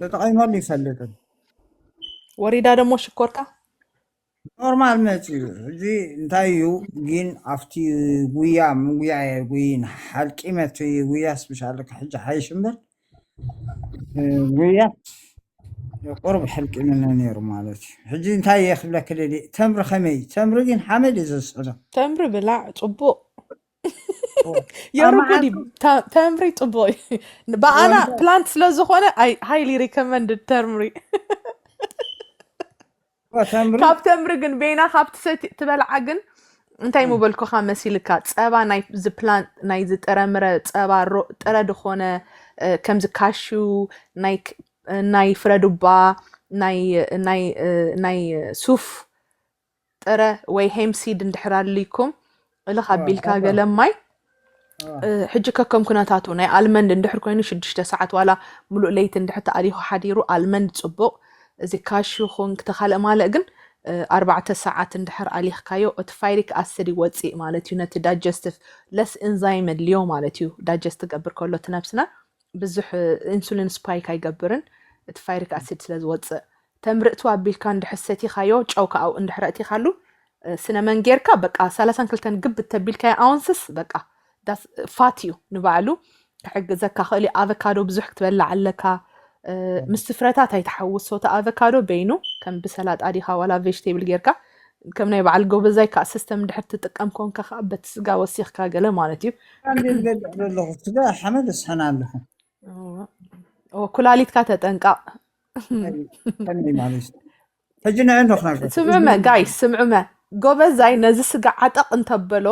تتقيمر لي فلتن ወሪዳ ደግሞ ሽኮርካ ኖርማል መፅዩ እዚ እንታይ እዩ ግን ኣብቲ ጉያ ምጉያ ጉይን ሓልቂመት ጉያ ስፔሻሊ ሕጂ ሓይሽ እምበር ጉያ ቁርብ ሕልቂምና ነይሩ ማለት እዩ ሕጂ እንታይ የክብለክ ደሊ ተምሪ ከመይ ተምሪ ግን ሓመድ እዩ ዘስዕዶ ተምሪ ብላዕ ፅቡቅ የርጉዲ ተምሪ ፅቡቅ እዩ በኣና ፕላንት ስለዝኾነ ሃይሊ ሪኮመንድድ ተምሪ ካብ ተምሪ ግን ቤና ካብቲ ሰቲ ትበልዓ ግን እንታይ ምበልኩኻ መሲልካ ፀባ ናይ ዝጠረምረ ፀባ ጥረ ድኾነ ከምዚ ካሹ ናይ ፍረዱባ ናይ ሱፍ ጥረ ወይ ሄምሲድ እንድሕር ኣልይኩም እልኻ ኣቢልካ ገለ ማይ ሕጂ ከከም ኩነታቱ ናይ ኣልመንድ እንድሕር ኮይኑ 6 ሰዓት ዋላ ሙሉእ ለይቲ እንድሕር ተኣሊኹ ሓዲሩ ኣልመንድ ፅቡቕ እዚ ካሹ ኹን ክትኻልእ ማለእ ግን 4 ሰዓት እንድሕር ኣሊኽካዮ እቲ ፋይሪክ ኣሲድ ይወፅእ ማለት እዩ ነቲ ዳይጀስቲቭ ለስ ኤንዛይም ኣድልዮ ማለት እዩ ዳይጀስት ትገብር ከሎ እቲ ነብስና ብዙሕ ኢንሱሊን ስፓይክ ኣይገብርን እቲ ፋይሪክ ኣሲድ ስለ ዝወፅእ ተምርእቱ ኣቢልካ እንድሕር ሰቲኻዮ ጨው ከኣው እንድሕር እቲኻሉ ስነ መንጌርካ በቃ 32 ግብ ተቢልካዮ ኣውንስስ በቃ ፋት እዩ ንባዕሉ ክሕግዘካ ክእሊ ኣቨካዶ ብዙሕ ክትበላዕ ኣለካ ምስ ፍረታት ኣይተሓውሶ ኣቨካዶ በይኑ ከም ብሰላጣ ዲኻ ዋላ ቬጅቴብል ጌርካ ከም ናይ በዓል ጎበዛይ ካ ሲስተም እንድሕር ትጥቀም ኮንካ ከዓ በቲ ስጋ ወሲኽካ ገለ ማለት እዩ ስጋ ሓመድ ስሕና ኣለኹ ኩላሊትካ ተጠንቃቕ ሕጂ ንዕንዶኽ ነገር ስምዑመ ጋይስ ስምዑመ ጎበዛይ ነዚ ስጋ ዓጠቕ እንተበሎ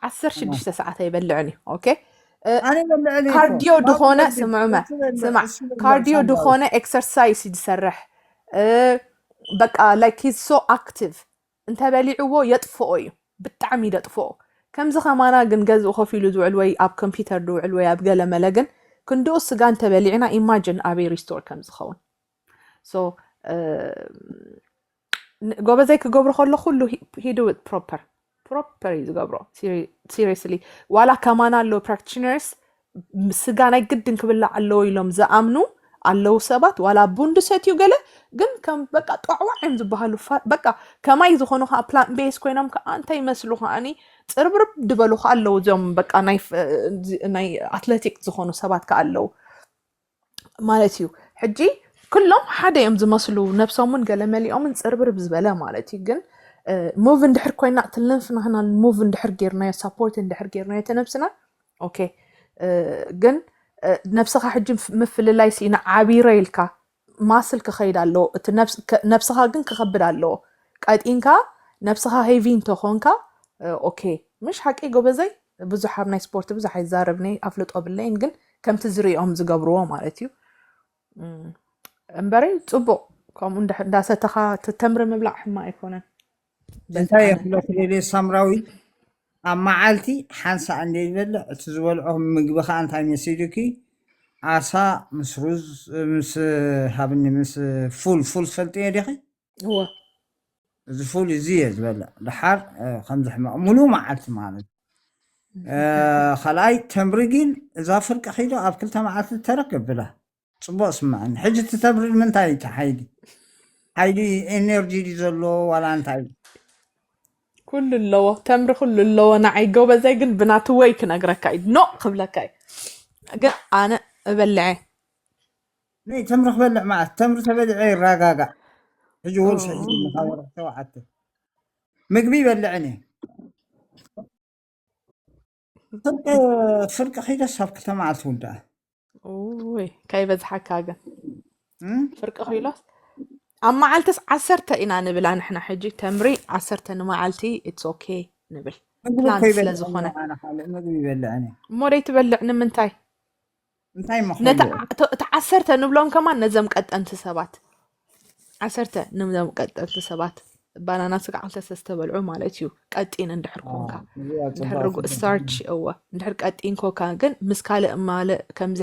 16 ሰዓት ኣይበልዕን እዩ ኦኬ ካርዲዮ ድኾነ ስምዑመ ስማዕ ካርዲዮ ድኾነ ኤክሰርሳይዝ ይሰርሕ በቃ ላይክ ሂዝ ሶ ኣክቲቭ እንተበሊዕዎ የጥፍኦ እዩ ብጣዕሚ ይደጥፍኦ ከምዚ ኸማና ግን ገዝኡ ኮፍ ኢሉ ዝውዕል ወይ ኣብ ኮምፒተር ዝውዕል ወይ ኣብ ገለ መለ ግን ክንድኡ ስጋ እንተበሊዕና ኢማጅን ኣበይ ሪስቶር ከም ዝኸውን ሶ ጎበዘይ ክገብሮ ከሎ ኩሉ ሂዱ ፕሮፐር እዩ ዝገብሮ ሲሪየስሊ ዋላ ከማና ኣለዉ ፕራክቲሽነርስ ስጋ ናይ ግድን ክብላዕ ኣለዎ ኢሎም ዝኣምኑ ኣለዉ ሰባት ዋላ ቡንዱ ሰትዩ ገለ ግን ከም በቃ ጥዕዋዕ እዮም ዝበሃሉ በቃ ከማይ ዝኾኑ ከዓ ፕላንት ቤስ ኮይኖም ከዓ እንታይ ይመስሉ ከዓኒ ፅርብርብ ድበሉ ከዓ ኣለዉ እዚኦም በቃ ናይ ኣትሌቲክ ዝኾኑ ሰባት ከዓ ኣለዉ ማለት እዩ ሕጂ ኩሎም ሓደ እዮም ዝመስሉ ነብሶምን ገለ መሊኦምን ፅርብርብ ዝበለ ማለት እዩ ግን موف اندحر كوينا تلنفنا هنا الموف اندحر جيرنا سبورت اندحر جيرنا تنفسنا اوكي جن نفسها حجم مثل لايسينا عبيره لك ماسل كخيد الله نفسها جن كخبر الله قاعد انكا نفسها هيفين تخونكا اوكي مش حق ايجو بزي بزح ناي سبورت بزح يزاربني افلط قبلين جن كم تزريهم زغبروا مالتيو امبري صبو كم انداسه تتمر مبلع حما يكونن እንታይ የፍለክ ለለ ሳምራዊ ኣብ መዓልቲ ሓንሳ እንደ ይበልዕ እቲ ዝበልዖም ምግቢ ከዓ እንታይ መሲሉኪ ዓሳ ምስ ሩዝ ምስ ሃብኒ ምስ ፉል ፈልጥ እየ ዲኺ እዚ ፉል እዚ እየ ዝበልዕ ድሓር ከምዚ ሕማቕ ሙሉእ መዓልቲ ማለት ካልኣይ ተምሪ ግን እዛ ፍርቂ ኺዶ ኣብ 2 መዓልቲ ተረክብ ብላ ፅቡቅ ስማዕኒ ሕጂ እቲ ተምሪ ምንታይ እቲ ሓይሊ ኤነርጂ ዘሎ ዋላ እንታይ كل اللو تمر كل اللو نعي جوبا زي جن بنات ويك نقرأكاي نو قبلكاي قل أنا أبلعه ني تمر بلع معه تمر تبلعي الرقاقة يجي هو شيء محاورة سوا حتى مقبي بلعني فرق خير السابق تمع الفوندا اوي كاي بزحك هاجا فرق خيلاس أما عالتس 10 إنا نبلا نحن حجي تمري 10 نمعالتي it's okay نبل بلانس لازخونه أنا حالي ما قبي بلعني موري تبلعنا منتاي مخوض تعسرت نبلون كمان نزم قد أنت سبات 10 نزم قد أنت سبات بانانا سقعلت سستبلعو مالتيو قدين اندحر كونكا اندحر ستارتش أو اندحر قدين كوكا جن مسكال مال كمز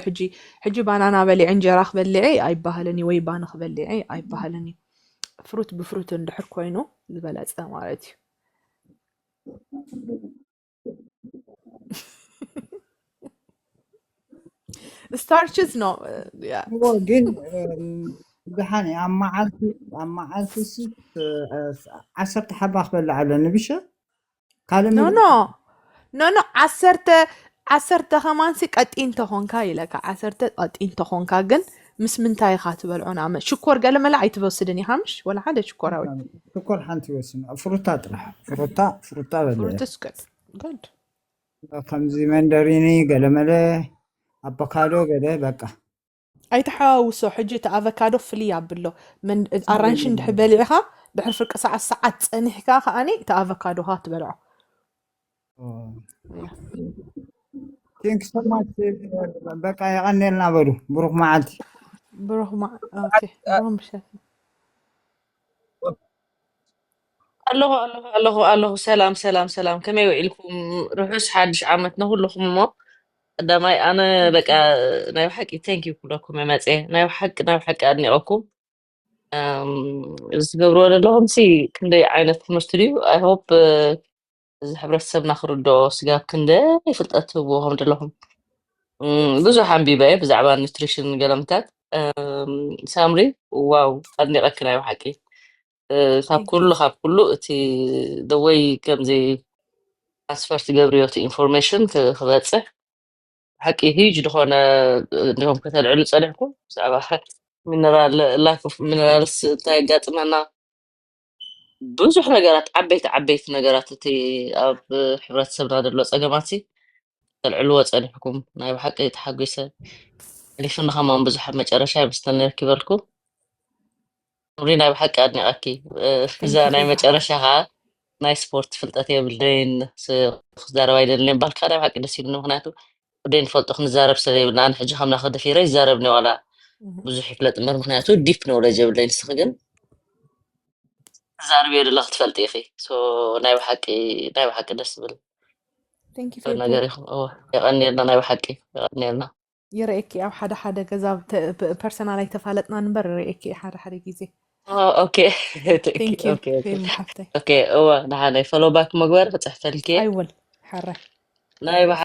حجي بانانا بلي انجراخ بلعي أي بهلني وي بانخ بلعي أي بهلني فروت بفروت اندحر كوينو زبلات مالتيو starches no yeah. هو ግን ብሓኒ ኣብ መዓልቲ ሲ 10 ሓባ ክበልዕ ኣለኒ ብሻ ካልእ no ምግቢ no no no ዓሰርተ ኸማንሲ ቀጢን ተኾንካ ኢለካ 10 ቀጢን ተኾንካ ግን ምስ ምንታይ ኢኻ ትበልዖ ንኣመት ሽኮር ገለ መላ ኣይትወስድን ኢኻ ምሽ ወላ ሓደ ሽኮራዊ ሽኮር ሓንቲ ይወስን ፍሩታ ጥራሕ ፍሩታ በልዐ fruit is good ከምዚ መንደሪኒ ገለመለ ኣቮካዶ ገለ በቃ ኣይተሓዋውሶ ሕጂ እቲ ኣቮካዶ ፍልይ ኣብሎ ኣራንሺ እንድሕ በሊዕኻ ድሕሪ ፍርቂ ሰዓት ፀኒሕካ ከዓኒ እቲ ኣቮካዶኻ ትበልዖ ቴንክ ሶ ማች በቃ የቀኒልና በሉ ብሩክ መዓልቲ ብሩክ ኦኬ ብሩክ ምሸት ኣለኹ ሰላም ከመይ ውዒልኩም ርሑስ ሓድሽ ዓመት ንኩልኩም እሞ ቀዳማይ ኣነ በቃ ናይ ሓቂ ቴንኪዩ ኩለኩም መፅአ ናይ ሓቂ ኣድኒቐኩም ዝገብርዎ ዘለኹም ሲ ክንደይ ዓይነት ትምህርቲ ድዩ ኣይ ሆፕ እዚ ሕብረተሰብና ክርድኦ ስጋብ ክንደይ ፍልጠት ትህብዎም ዘለኹም ብዙሕ ኣንቢበ እየ ብዛዕባ ኒትሪሽን ገለምታት ሳምሪ ዋው ኣድኒቐኪ ናይ ሓቂ ካብ ኩሉ እቲ ደወይ ከምዚ ትራንስፈር ትገብርዮ እቲ ኢንፎርሜሽን ክበፅሕ ሓቂ ሂጅ ዝኾነ እንዲሁም ከተልዕሉ ፀኒሕኩም ብዛዕባ ላይፍ ኦፍ ሚነራልስ እንታይ ኣጋጥመና ብዙሕ ነገራት ዓበይቲ ነገራት እቲ ኣብ ሕብረተሰብና ዘሎ ፀገማት ተልዕልዎ ፀኒሕኩም ናይ ብሓቂ ተሓጒሰ ሕሊፍና ከማን ብዙሕ ኣብ መጨረሻ ይምስተኒ ረኪበልኩም ምሪ ናይ ብሓቂ ኣድኒቐኪ እዛ ናይ መጨረሻ ከዓ ናይ ስፖርት ፍልጠት የብልደይን ክዛረባ ይደልን ባልካ ናይ ብሓቂ ደስ ኢሉኒ ምክንያቱ ወደይ ንፈልጦ ክንዛረብ ሰብ የብልና ኣነ ሕጂ ከምና ክደፊረ ይዛረብኒ ዋላ ብዙሕ ይፍለጥ እምበር ምክንያቱ ዲፕ ኖሌጅ የብለይ ንስኺ ግን ዛርብ የድላ ክትፈልጥ ኢኺ ናይ ብሓቂ ደስ ዝብል ነገር ኢኹም የቐኒልና ናይ ብሓቂ የቐኒልና ይርአኪ ኣብ ሓደ ገዛ ፐርሰናል ኣይተፋለጥና ንበር ይርአኪ ሓደ ግዜ ኦኬ እዋ ንሓነይ ፎሎ ባክ መግበር ክፅሕፈልኪ ኣይወል ሓራይ ናይ